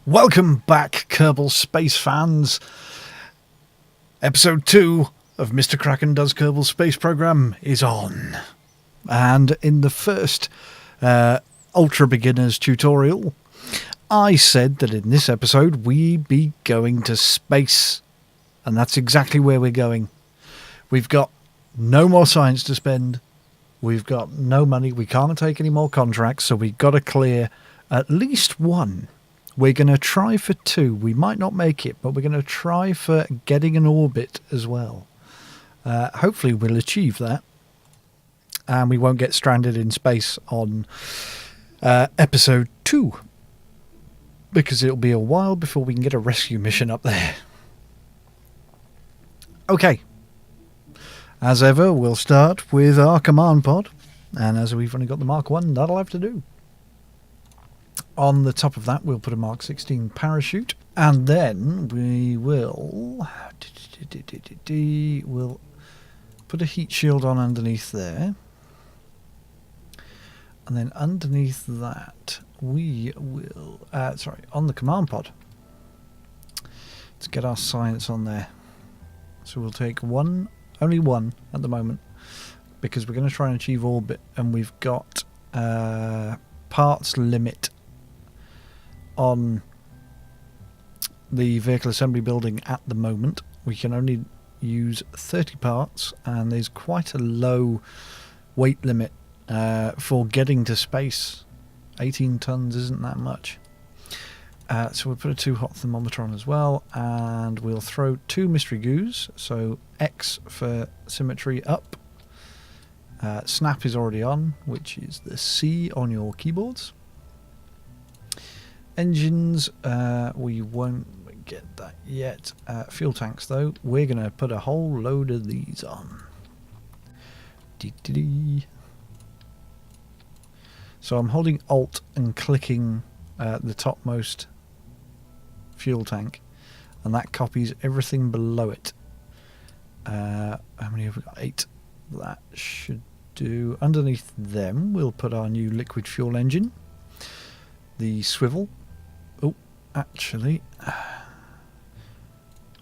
Welcome back, Kerbal space fans. Episode 2 of MrKraken Does Kerbal Space Program is on. And in the first Ultra Beginners tutorial, I said that in this episode we'd be going to space. And that's exactly where we're going. We've got no more science to spend. We've got no money. We can't take any more contracts, so we've got to clear at least one. We're going to try for 2. We might not make it, but we're going to try for getting an orbit as well. Hopefully we'll achieve that. And we won't get stranded in space on episode 2. Because it'll be a while before we can get a rescue mission up there. Okay. As ever, we'll start with our command pod. And as we've only got the Mark 1, that'll have to do. On the top of that, we'll put a Mark 16 parachute. And then we will... We'll put a heat shield on underneath there. And then underneath that, we will... on the command pod. Let's get our science on there. So we'll take one... Only one at the moment, because we're going to try and achieve orbit, and we've got parts limit on the vehicle assembly building at the moment. We can only use 30 parts, and there's quite a low weight limit for getting to space. 18 tons isn't that much. So we'll put a 2 hot thermometer on as well, and we'll throw 2 mystery goos. So X for symmetry up. Snap is already on, which is the C on your keyboards. Engines, we won't get that yet. Fuel tanks though, we're going to put a whole load of these on. So I'm holding Alt and clicking the topmost fuel tank, and that copies everything below it. How many have we got? 8. That should do. Underneath them we'll put our new liquid fuel engine, the swivel. Oh, actually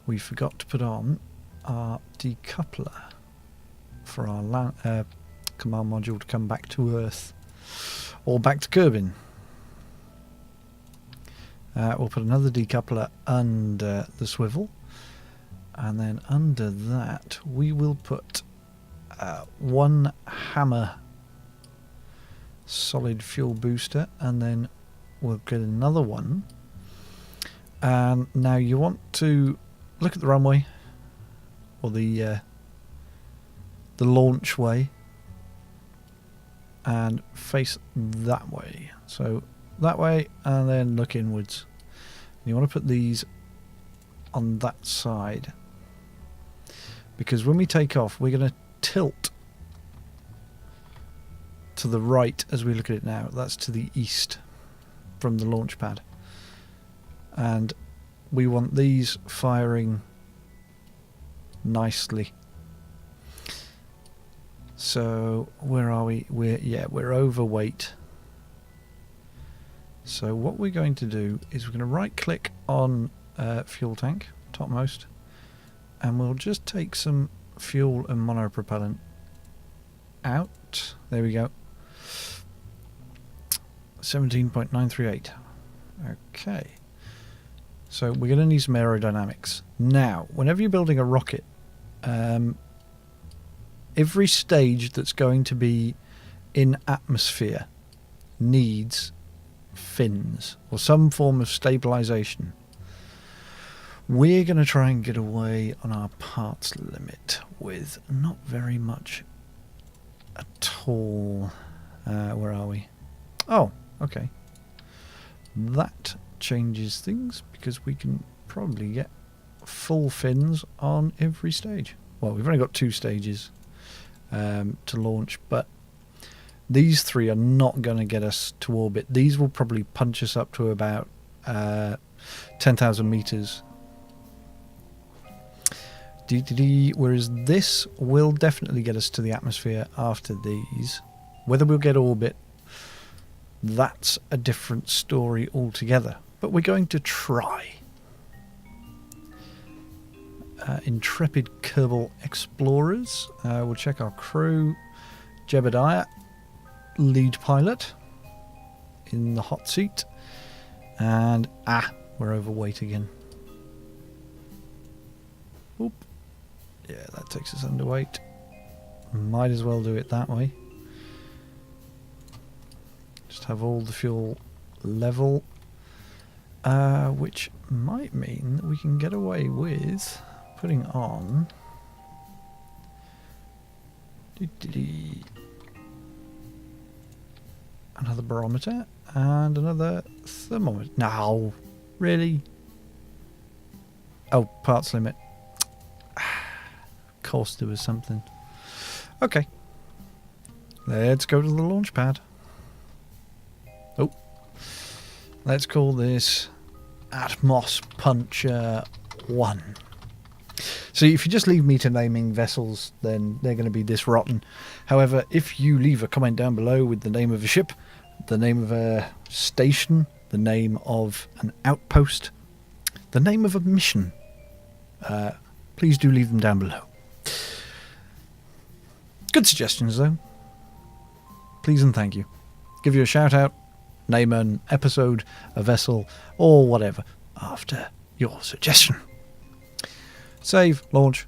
we forgot to put on our decoupler for our command module to come back to Earth, or back to Kerbin. We'll put another decoupler under the swivel, and then under that we will put 1 hammer solid fuel booster, and then we'll get another one. And now you want to look at the runway, or the launch way, and face that way. So that way, and then look inwards. You want to put these on that side, because when we take off we're going to tilt to the right as we look at it now. That's to the east from the launch pad, and we want these firing nicely. So where are we? We're overweight. So what we're going to do is we're going to right click on fuel tank, topmost, and we'll just take some fuel and monopropellant out. There we go. 17.938. Okay. So we're going to need some aerodynamics. Now, whenever you're building a rocket, every stage that's going to be in atmosphere needs fins or some form of stabilization. We're going to try and get away on our parts limit with not very much at all. Where are we? Oh, okay. That changes things, because we can probably get full fins on every stage. Well, we've only got 2 stages to launch, but these 3 are not going to get us to orbit. These will probably punch us up to about 10,000 meters. Whereas this will definitely get us to the atmosphere after these. Whether we'll get orbit, that's a different story altogether. but we're going to try. Intrepid Kerbal explorers. We'll check our crew. Jebediah, lead pilot, in the hot seat. And we're overweight again. Oop. Yeah, that takes us underweight. Might as well do it that way. Just have all the fuel level, which might mean that we can get away with putting on another barometer and another thermometer. No, really? Oh, parts limit. Of course there was something. Okay. Let's go to the launch pad. Oh. Let's call this Atmos Puncher 1. See, if you just leave me to naming vessels, then they're going to be this rotten. However, if you leave a comment down below with the name of a ship, the name of a station, the name of an outpost, the name of a mission, please do leave them down below. Good suggestions, though. Please and thank you. Give you a shout out, name an episode, a vessel, or whatever after your suggestion. Save, launch,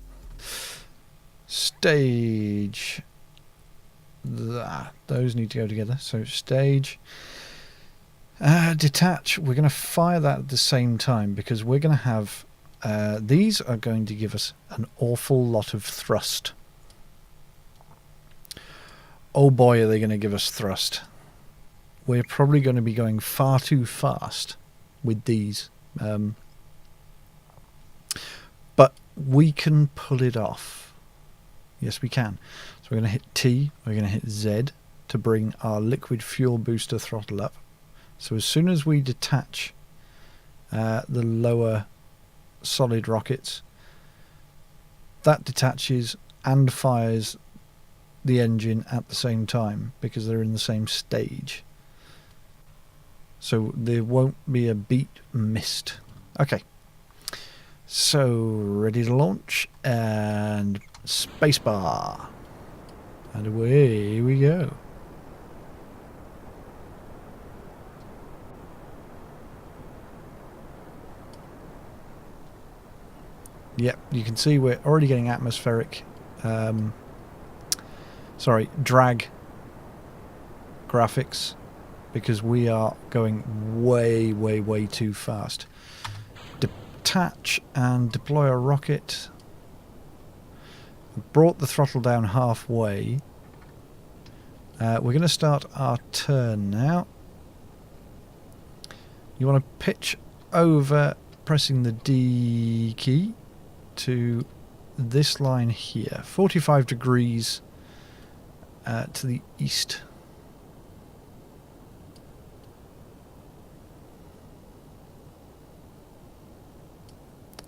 stage. Those need to go together. So stage, detach. We're going to fire that at the same time because we're going to have these are going to give us an awful lot of thrust. Oh boy, are they going to give us thrust. We're probably going to be going far too fast with these. But we can pull it off. Yes, we can. So we're going to hit T, we're going to hit Z to bring our liquid fuel booster throttle up. So as soon as we detach the lower solid rockets, that detaches and fires the engine at the same time because they're in the same stage. So there won't be a beat missed. Okay. So, ready to launch, and spacebar, and away we go. Yep, you can see we're already getting atmospheric, drag graphics, because we are going way, way, way too fast. Detach and deploy a rocket. Brought the throttle down halfway. We're going to start our turn now. You want to pitch over, pressing the D key to this line here, 45 degrees to the east.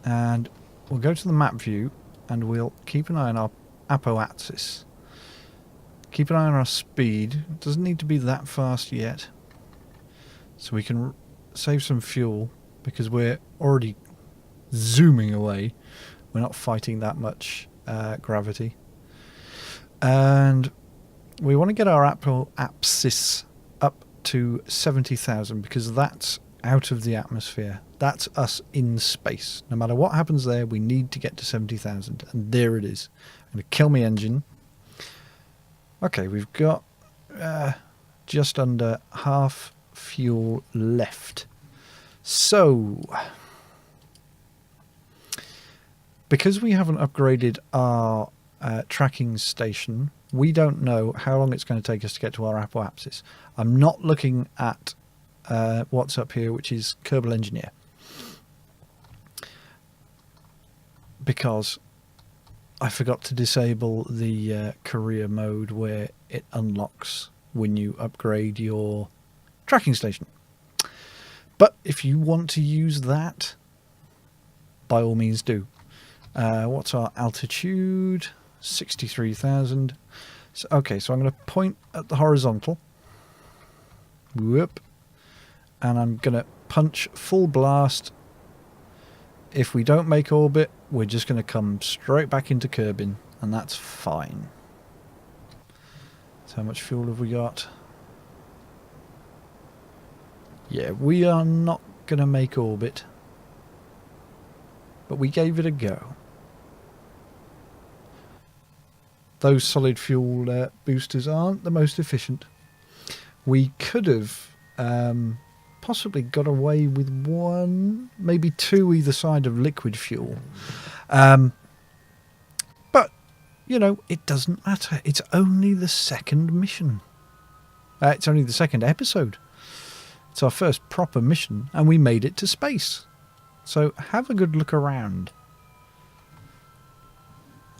And we'll go to the map view and we'll keep an eye on our apoapsis. Keep an eye on our speed. It doesn't need to be that fast yet. So we can save some fuel because we're already zooming away. We're not fighting that much gravity. And we want to get our apoapsis up to 70,000 because that's out of the atmosphere. That's us in space. No matter what happens there, we need to get to 70,000. And there it is. I'm going to kill my engine. Okay, we've got just under half fuel left. So, because we haven't upgraded our tracking station, we don't know how long it's going to take us to get to our apoapsis. I'm not looking at what's up here, which is Kerbal Engineer, because I forgot to disable the career mode where it unlocks when you upgrade your tracking station. But if you want to use that, by all means do. What's our altitude? 63,000. So, okay, so I'm going to point at the horizontal. Whoop. And I'm going to punch full blast. If we don't make orbit, we're just going to come straight back into Kerbin, and that's fine. So how much fuel have we got? Yeah, we are not going to make orbit, but we gave it a go. Those solid fuel boosters aren't the most efficient. We could have possibly got away with one, maybe two either side of liquid fuel. But, you know, it doesn't matter. It's only the second mission. It's only the second episode. It's our first proper mission, and we made it to space. So have a good look around.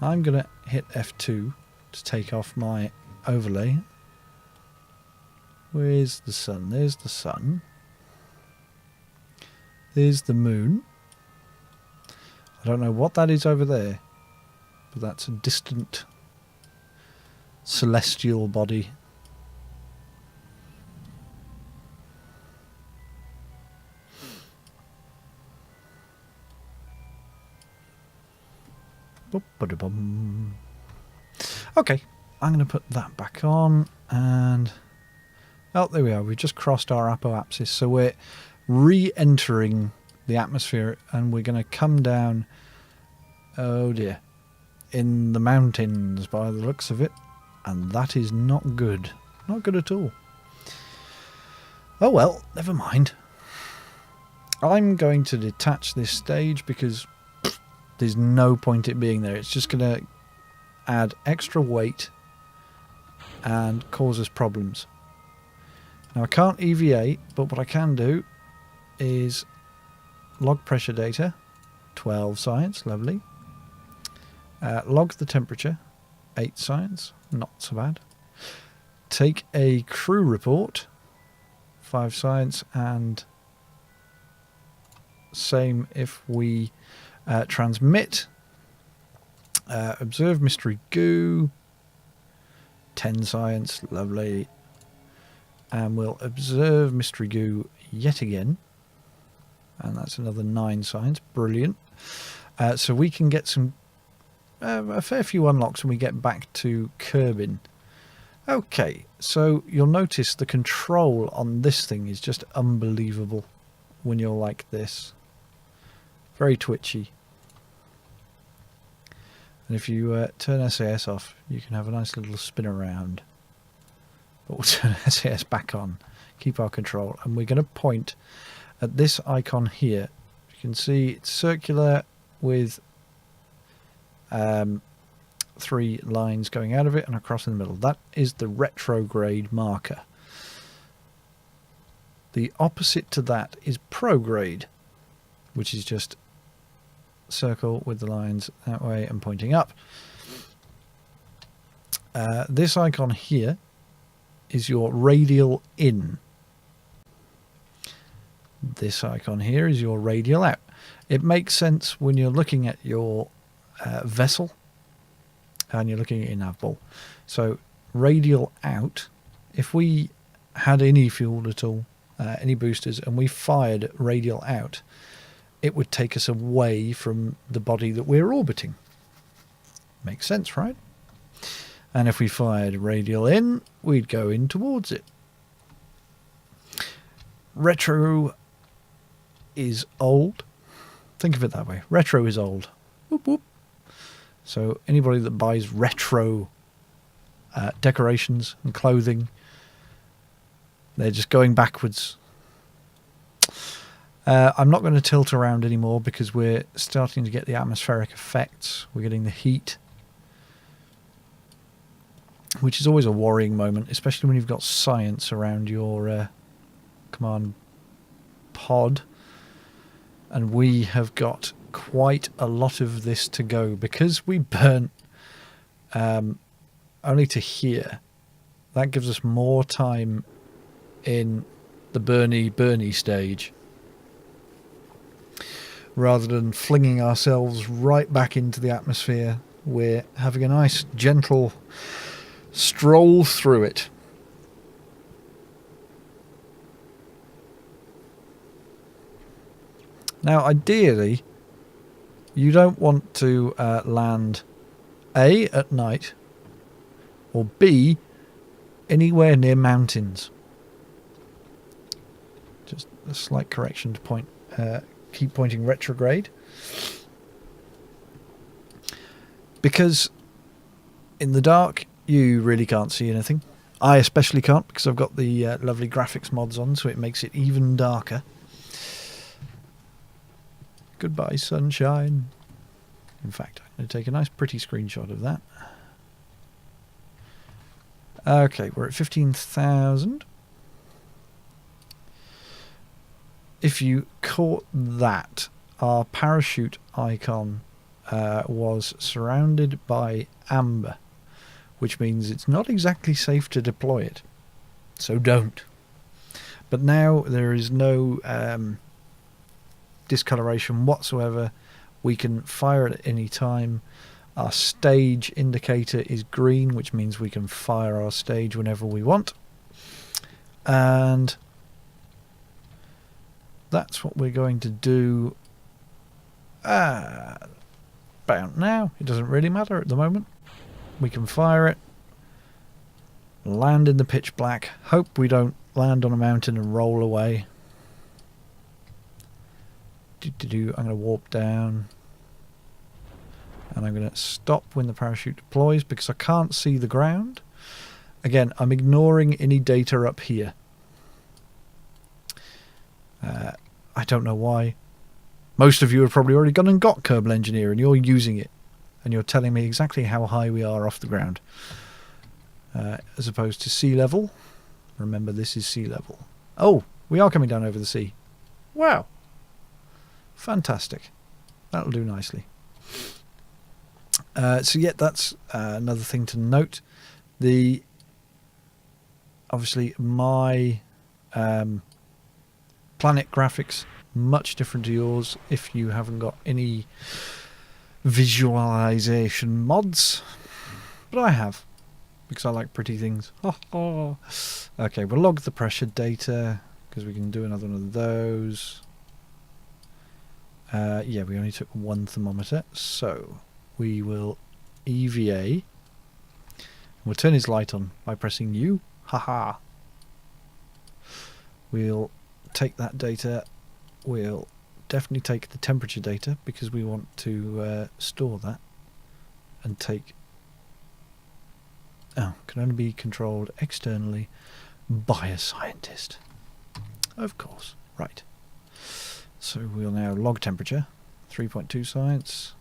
I'm going to hit F2 to take off my overlay. Where's the sun? There's the sun. There's the moon. I don't know what that is over there, but that's a distant celestial body. Okay, I'm going to put that back on, and oh, there we are. We've just crossed our apoapsis, so we're re-entering the atmosphere, and we're going to come down, oh dear, in the mountains by the looks of it, and that is not good. Not good at all. Oh well, never mind. I'm going to detach this stage because there's no point it being there. It's just going to add extra weight and cause us problems. Now I can't EVA, but what I can do is log pressure data, 12 science, lovely. Log the temperature, 8 science, not so bad. Take a crew report, 5 science, and same if we transmit. Observe mystery goo, 10 science, lovely. And we'll observe mystery goo yet again, and that's another 9 science, brilliant. So we can get some a fair few unlocks when we get back to Kerbin. Okay, so you'll notice the control on this thing is just unbelievable when you're like this. Very twitchy. And if you turn SAS off, you can have a nice little spin around. But we'll turn SAS back on, keep our control, and we're going to point at this icon here. You can see it's circular with 3 lines going out of it and across in the middle. That is the retrograde marker. The opposite to that is prograde, which is just circle with the lines that way and pointing up. This icon here is your radial in. This icon here is your radial out. It makes sense when you're looking at your vessel and you're looking at your nav ball. So radial out, if we had any fuel at all, any boosters, and we fired radial out, it would take us away from the body that we're orbiting. Makes sense, right? And if we fired radial in, we'd go in towards it. Retro is old. Think of it that way. Retro is old. Whoop, whoop. So anybody that buys retro decorations and clothing, they're just going backwards. I'm not going to tilt around anymore because we're starting to get the atmospheric effects. We're getting the heat, which is always a worrying moment, especially when you've got science around your command pod. And we have got quite a lot of this to go because we burnt only to here. That gives us more time in the Bernie stage, rather than flinging ourselves right back into the atmosphere. We're having a nice gentle stroll through it. Now, ideally, you don't want to land A, at night, or B, anywhere near mountains. Just a slight correction to point. Keep pointing retrograde. Because in the dark, you really can't see anything. I especially can't, because I've got the lovely graphics mods on, so it makes it even darker. Goodbye, sunshine. In fact, I'm going to take a nice pretty screenshot of that. Okay, we're at 15,000. If you caught that, our parachute icon was surrounded by amber, which means it's not exactly safe to deploy it. So don't. But now there is no discoloration whatsoever. We can fire it at any time. Our stage indicator is green, which means we can fire our stage whenever we want. And that's what we're going to do about now. It doesn't really matter at the moment. We can fire it, land in the pitch black, hope we don't land on a mountain and roll away. I'm going to warp down. And I'm going to stop when the parachute deploys because I can't see the ground. Again, I'm ignoring any data up here. I don't know why. Most of you have probably already gone and got Kerbal Engineer and you're using it. And you're telling me exactly how high we are off the ground. As opposed to sea level. Remember, this is sea level. Oh, we are coming down over the sea. Wow. Fantastic. That'll do nicely. So yeah, that's another thing to note. Obviously my planet graphics much different to yours if you haven't got any visualization mods, but I have because I like pretty things. Okay, we'll log the pressure data because we can do another one of those. Yeah, we only took one thermometer, so we will EVA. We'll turn his light on by pressing U. Haha. We'll take that data. We'll definitely take the temperature data because we want to store that and take... Oh, can only be controlled externally by a scientist. Of course. Right. So we'll now log temperature. 3.2 science.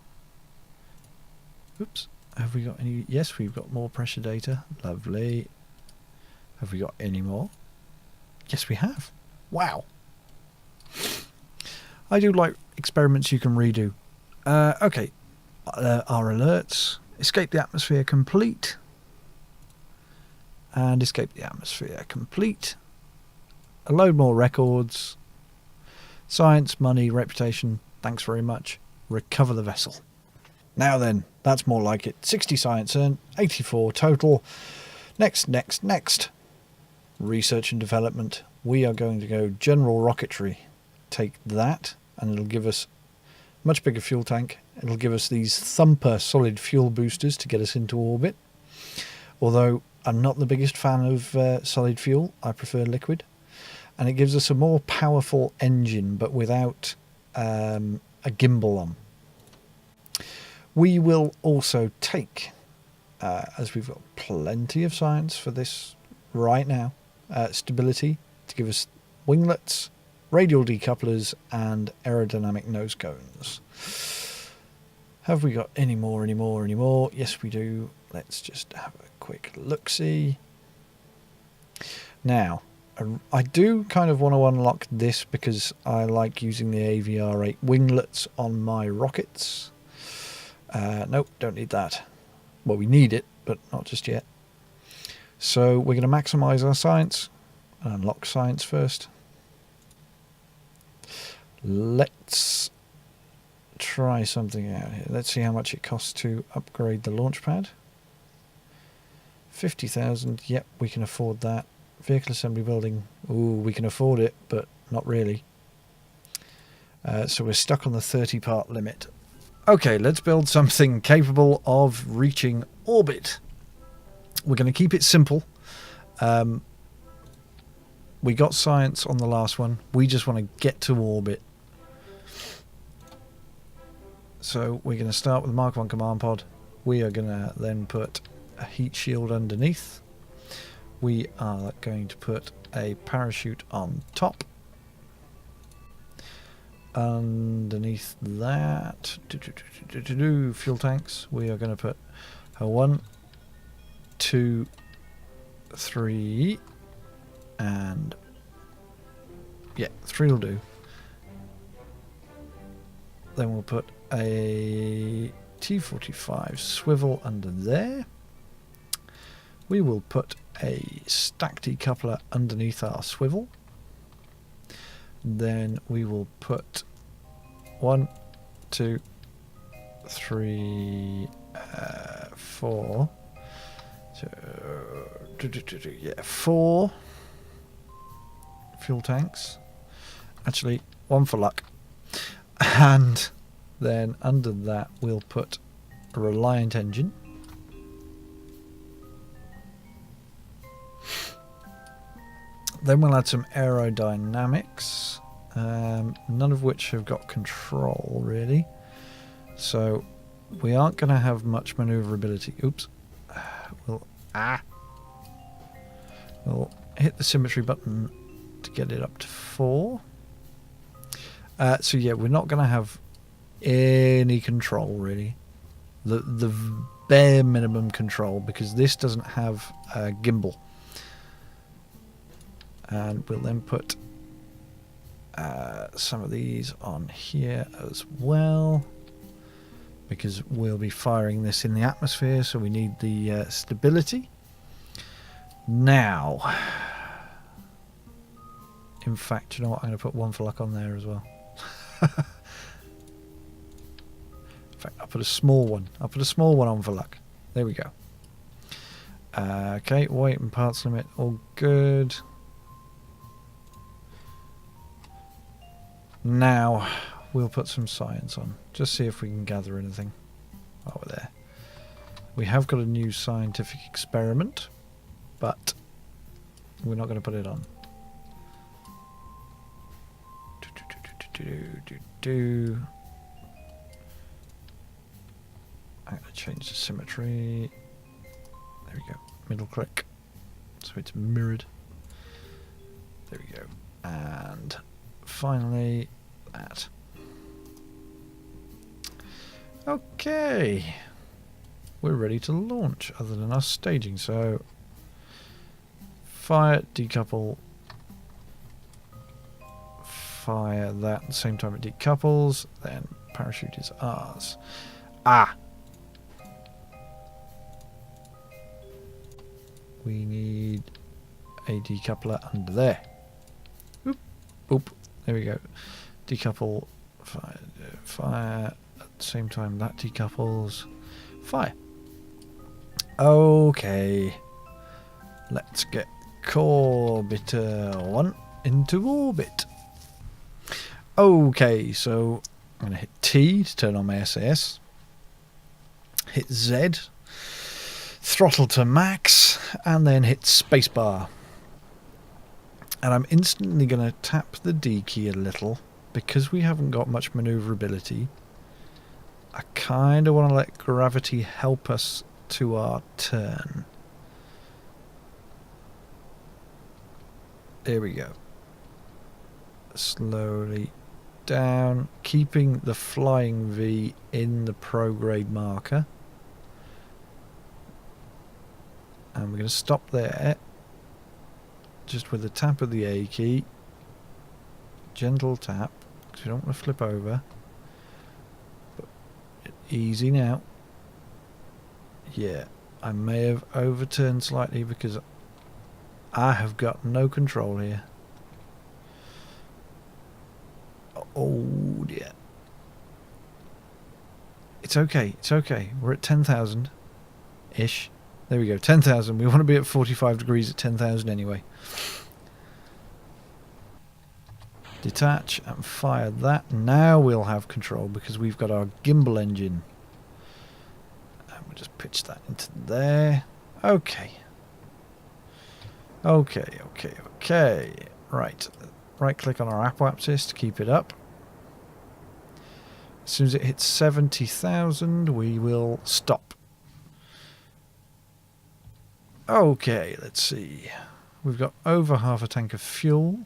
Oops. Have we got any? Yes, we've got more pressure data. Lovely. Have we got any more? Yes, we have. Wow. I do like experiments you can redo. Okay. Our alerts. Escape the atmosphere complete. And escape the atmosphere complete. A load more records. Science, money, reputation. Thanks very much. Recover the vessel. Now then, that's more like it. 60 science earned, 84 total. Next. Research and development. We are going to go general rocketry. Take that, and it'll give us much bigger fuel tank. It'll give us these thumper solid fuel boosters to get us into orbit. Although I'm not the biggest fan of solid fuel. I prefer liquid. And it gives us a more powerful engine, but without a gimbal on. We will also take, as we've got plenty of science for this right now, stability to give us winglets, radial decouplers, and aerodynamic nose cones. Have we got any more? Yes, we do. Let's just have a quick look-see. Now, I do kind of want to unlock this because I like using the AVR8 winglets on my rockets. Nope, don't need that. Well, we need it, but not just yet. So we're going to maximize our science and unlock science first. Let's try something out here. Let's see how much it costs to upgrade the launch pad. 50,000. Yep, we can afford that. Vehicle assembly building. Ooh, we can afford it, but not really. So we're stuck on the 30-part limit. Okay, let's build something capable of reaching orbit. We're going to keep it simple. We got science on the last one. We just want to get to orbit. So we're going to start with the Mark 1 command pod. We are going to then put a heat shield underneath. We are going to put a parachute on top. Underneath that, fuel tanks, we are going to put a 1, 2, 3, and yeah, 3 will do. Then we'll put a T45 swivel under there. We will put a stack decoupler underneath our swivel. Then we will put 1, 2, 3, 4. So, yeah, 4 fuel tanks. Actually, 1 for luck. And then under that we'll put a Reliant engine. Then we'll add some aerodynamics, none of which have got control really. So we aren't going to have much maneuverability. Oops. We'll hit the symmetry button to get it up to 4. So yeah, we're not going to have any control really. The bare minimum control, because this doesn't have a gimbal. And we'll then put some of these on here as well, because we'll be firing this in the atmosphere, so we need the stability. Now, in fact, you know what? I'm going to put 1 for luck on there as well. In fact, I'll put a small one. I'll put a small one on for luck. There we go. Okay, weight and parts limit, all good. Now we'll put some science on, just see if we can gather anything while we're there. We have got a new scientific experiment, but we're not going to put it on. I'm going to change the symmetry. There we go. Middle click, so it's mirrored. There we go. And finally that. Okay, we're ready to launch, other than us staging. So fire, decouple, fire that at the same time it decouples, then parachute is ours. We need a decoupler under there. Oop, oop. There we go. Decouple, fire, at the same time that decouples, fire. Okay, let's get Corbiter 1 into orbit. Okay, so I'm going to hit T to turn on my SAS, hit Z, throttle to max, and then hit spacebar. And I'm instantly going to tap the D key a little, because we haven't got much maneuverability. I kind of want to let gravity help us to our turn. There we go. Slowly down, keeping the flying V in the prograde marker. And we're going to stop there. Just with a tap of the A key, gentle tap, because we don't want to flip over, but easy now. Yeah, I may have overturned slightly because I have got no control here. Oh dear. It's okay, it's okay. We're at 10,000 ish. There we go, 10,000. We want to be at 45 degrees at 10,000 anyway. Detach and fire that. Now we'll have control because we've got our gimbal engine. And we'll just pitch that into there. Okay. Okay. Right. Right click on our apoapsis to keep it up. As soon as it hits 70,000, we will stop. Okay, let's see. We've got over half a tank of fuel.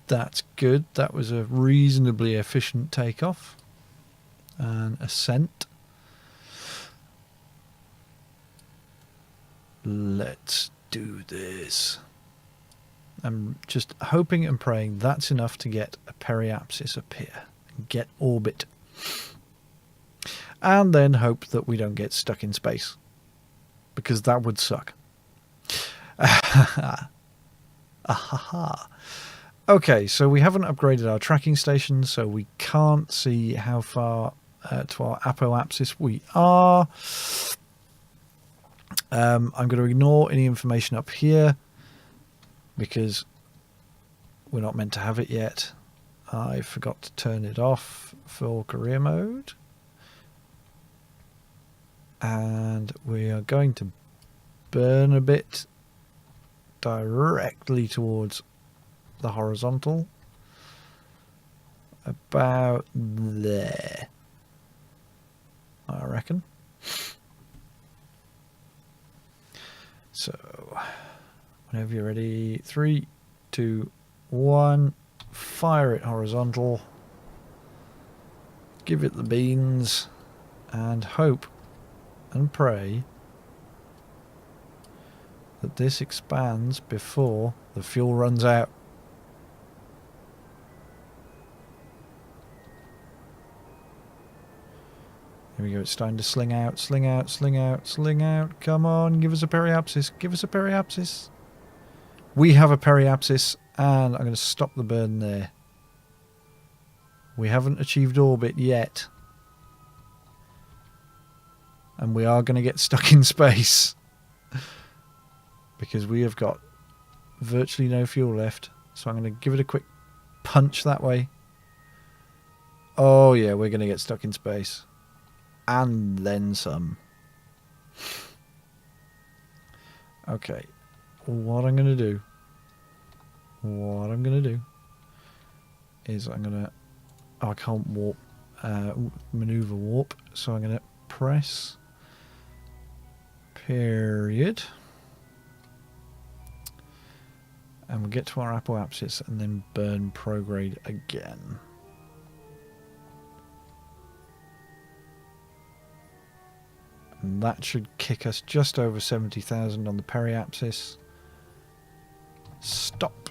That's good. That was a reasonably efficient takeoff and ascent. Let's do this. I'm just hoping and praying that's enough to get a periapsis up here and get orbit. And then hope that we don't get stuck in space, because that would suck. Okay, so we haven't upgraded our tracking station, so we can't see how far to our apoapsis we are. I'm going to ignore any information up here because we're not meant to have it yet. I forgot to turn it off for career mode. And we are going to burn a bit directly towards the horizontal. About there, I reckon. So, whenever you're ready, 3, 2, 1, fire it horizontal, give it the beans, and hope and pray that this expands before the fuel runs out. Here we go, it's starting to sling out. Come on, give us a periapsis. We have a periapsis, and I'm going to stop the burn there. We haven't achieved orbit yet. And we are going to get stuck in space. Because we have got virtually no fuel left. So I'm going to give it a quick punch that way. Oh yeah, we're going to get stuck in space. And then some. Okay. What I'm going to do is I'm going to... Oh, I can't warp, maneuver warp. So I'm going to press period. And we'll get to our apoapsis and then burn prograde again. And that should kick us just over 70,000 on the periapsis. Stop.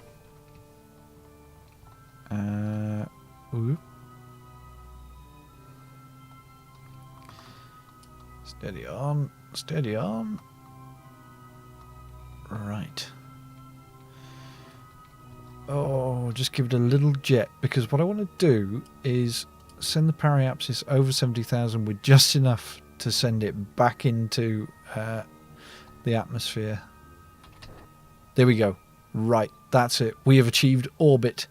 Ooh. Steady on. Steady on. Right. Oh, just give it a little jet, because what I want to do is send the periapsis over 70,000 with just enough to send it back into the atmosphere. There we go. Right, that's it. We have achieved orbit.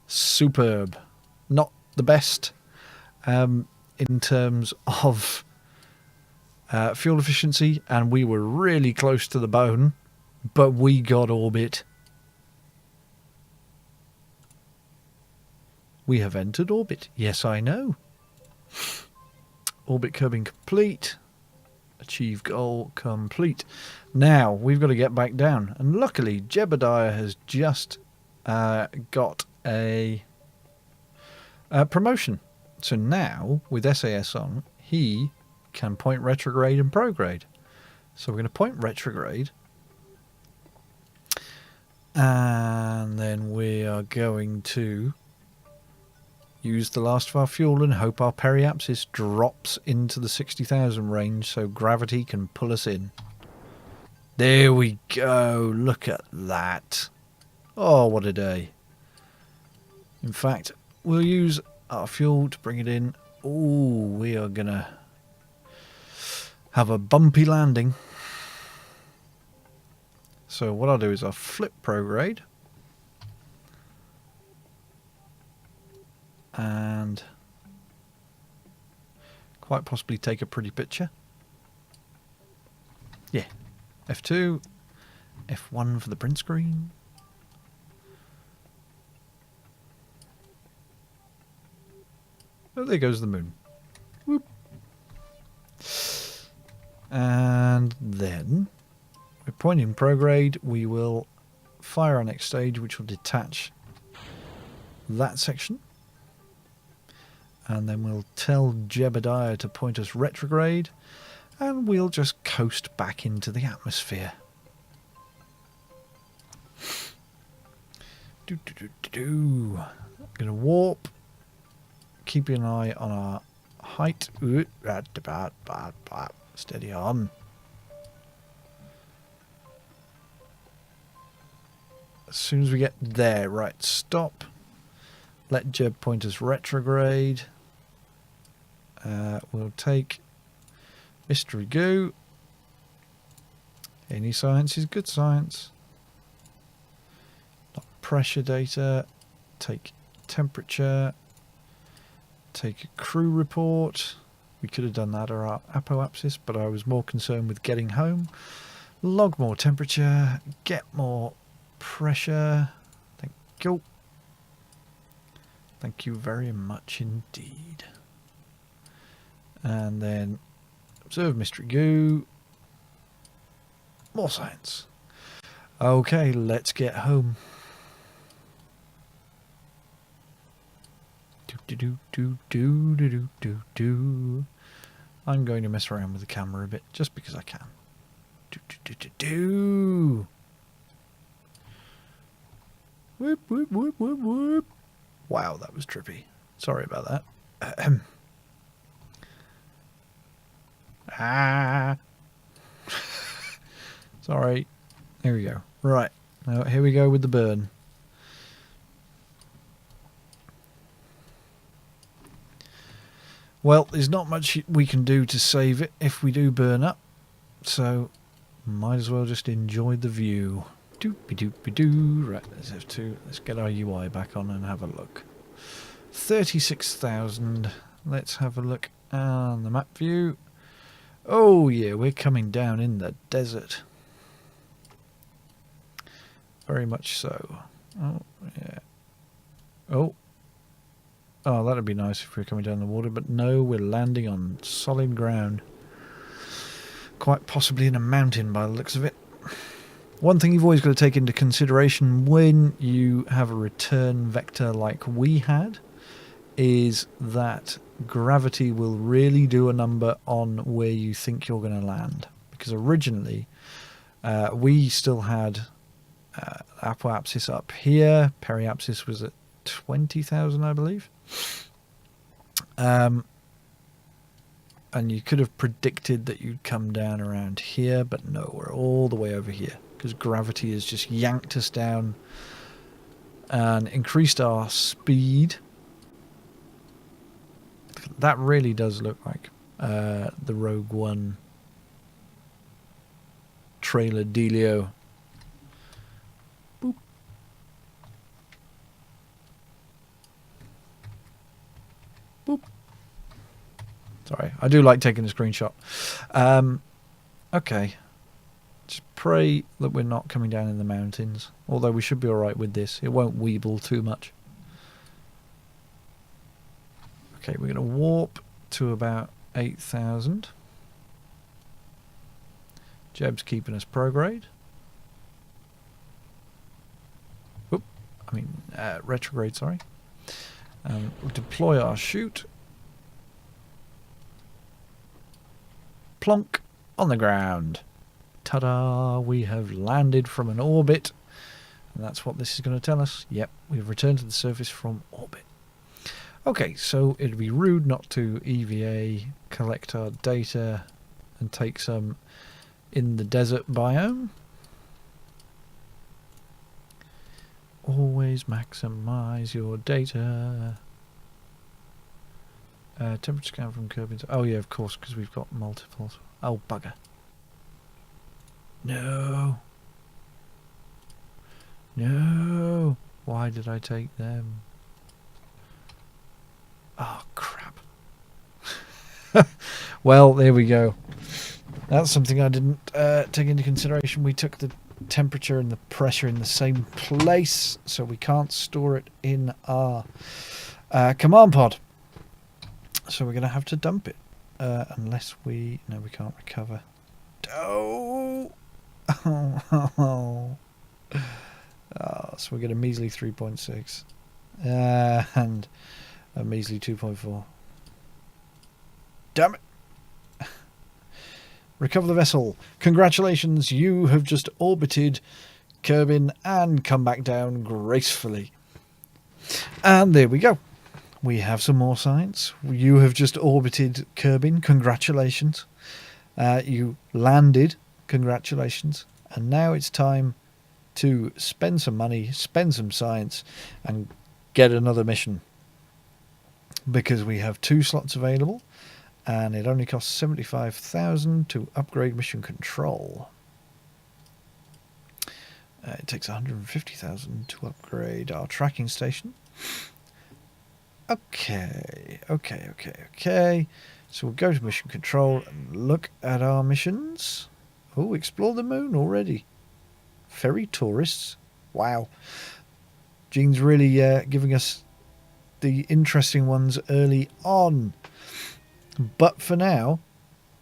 Superb. Not the best in terms of fuel efficiency, and we were really close to the bone, but we got orbit. We have entered orbit. Yes, I know. Orbit Kerbin complete. Achieve goal complete. Now, we've got to get back down. And luckily, Jebediah has just got a promotion. So now, with SAS on, he can point retrograde and prograde. So we're going to point retrograde. And then we are going to use the last of our fuel and hope our periapsis drops into the 60,000 range so gravity can pull us in. There we go. Look at that. Oh, what a day. In fact, we'll use our fuel to bring it in. Ooh, we are going to have a bumpy landing. So what I'll do is I'll flip prograde. and quite possibly take a pretty picture. Yeah. F2, F1 for the print screen. Oh, there goes the moon. Whoop. And then, with pointing prograde, we will fire our next stage, which will detach that section. And then we'll tell Jebediah to point us retrograde, and we'll just coast back into the atmosphere. Gonna warp. Keeping an eye on our height. Steady on. As soon as we get there, right, stop. Let Jeb point us retrograde. We'll take Mystery Goo. Any science is good science. Not pressure data. Take temperature. Take a crew report. We could have done that or our apoapsis, but I was more concerned with getting home. Log more temperature. Get more pressure. Thank you. Thank you very much indeed. And then observe Mystery Goo. More science. Okay, let's get home. I'm going to mess around with the camera a bit just because I can. Whoop, whoop, whoop, whoop, whoop. Wow, that was trippy. Sorry about that. Sorry. There we go. Right. Now here we go with the burn. Well, there's not much we can do to save it if we do burn up, so might as well just enjoy the view. Doopy-doopy-doo. Right, let's F2. Let's get our UI back on and have a look. 36,000. Let's have a look on the map view. Oh yeah, we're coming down in the desert. Very much so. Oh, yeah. Oh. Oh, that'd be nice if we were coming down the water, but no, we're landing on solid ground. Quite possibly in a mountain by the looks of it. One thing you've always got to take into consideration when you have a return vector like we had is that gravity will really do a number on where you think you're going to land. Because originally, we still had apoapsis up here. Periapsis was at 20,000, I believe. And you could have predicted that you'd come down around here, but no, we're all the way over here because gravity has just yanked us down and increased our speed. That really does look like the Rogue One trailer dealio. Boop. Boop. Sorry, I do like taking a screenshot. Okay. Just pray that we're not coming down in the mountains. Although we should be alright with this. It won't weeble too much. Okay, we're going to warp to about 8,000. Jeb's keeping us prograde. Whoop. I mean, retrograde, sorry. We'll deploy our chute. Plonk on the ground. Ta-da! We have landed from an orbit. And that's what this is going to tell us. Yep, we've returned to the surface from orbit. Okay, so it'd be rude not to EVA, collect our data, and take some in the desert biome. Always maximize your data. Temperature scan from Kerbin. Oh yeah, of course, because we've got multiples. Oh, bugger. No. No. Why did I take them? Well, there we go. That's something I didn't take into consideration. We took the temperature and the pressure in the same place, so we can't store it in our command pod. So we're going to have to dump it. Unless we... No, we can't recover. Oh! So we get a measly 3.6. And a measly 2.4. Damn it! Recover the vessel. Congratulations, you have just orbited Kerbin and come back down gracefully. And there we go. We have some more science. You have just orbited Kerbin. Congratulations. You landed. Congratulations. And now it's time to spend some money, spend some science, and get another mission. Because we have 2 slots available. And it only costs 75,000 to upgrade mission control. It takes 150,000 to upgrade our tracking station. Okay. So we'll go to mission control and look at our missions. Oh, explore the moon already. Ferry tourists. Wow. Gene's really giving us the interesting ones early on. But for now,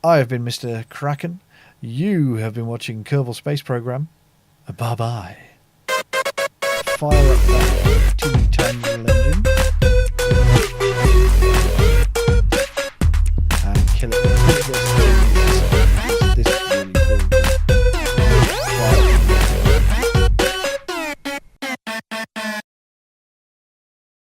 I have been MrKraken. You have been watching Kerbal Space Program. Bye-bye. Fire up that teeny tiny little engine.